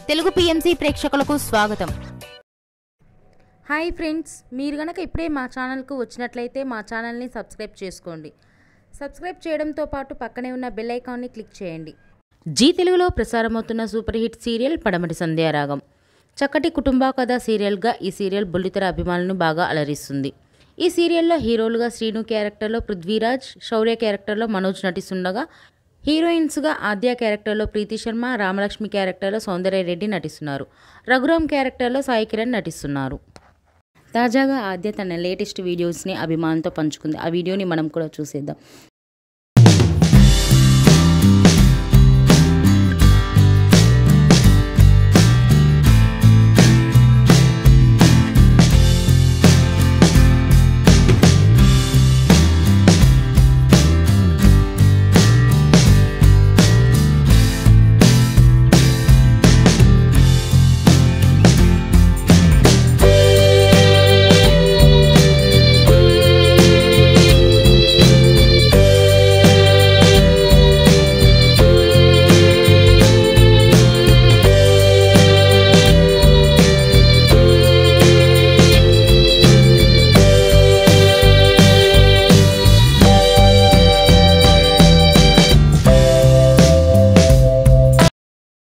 Telugu PMC ప్రేక్షకులకు స్వాగతం. Hi friends, మీరు గనక ఇప్పుడే మా ఛానల్కు వచ్చినట్లయితే మా ఛానల్ని సబ్స్క్రైబ్ చేసుకోండి. సబ్స్క్రైబ్ చేయడంతో పాటు పక్కనే ఉన్న బెల్ ఐకాన్ని క్లిక్ చేయండి. జీ తెలుగులో ప్రసారమవుతున్న సూపర్ హిట్ సీరియల్ పడమటి సంధ్యారాగం. చక్కటి కుటుంబ కథ సీరియల్గా ఈ సీరియల్ బుల్లితెర అభిమానులను బాగా అలరిస్తుంది. ఈ సీరియల్లో హీరోలుగా శ్రీను క్యారెక్టర్లో పృథ్వీరాజ్, శౌర్య క్యారెక్టర్లో మనోజ్ నటిస్తుండగా హీరోయిన్స్గా ఆద్య క్యారెక్టర్లో ప్రీతి శర్మ, రామలక్ష్మి క్యారెక్టర్లో సౌందర్యరెడ్డి నటిస్తున్నారు. రఘురామ్ క్యారెక్టర్లో సాయి కిరణ్ నటిస్తున్నారు. తాజాగా ఆద్య తన లేటెస్ట్ వీడియోస్ని అభిమానులతో పంచుకుంది. ఆ వీడియోని మనం కూడా చూసేద్దాం.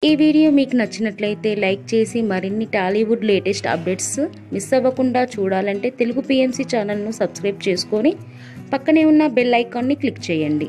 ఈ వీడియో మీకు నచ్చినట్లయితే లైక్ చేసి మరిన్ని టాలీవుడ్ లేటెస్ట్ అప్డేట్స్ మిస్ అవ్వకుండా చూడాలంటే తెలుగు పిఎంసి ఛానల్ను సబ్స్క్రైబ్ చేసుకొని పక్కనే ఉన్న బెల్ ఐకాన్ని క్లిక్ చేయండి.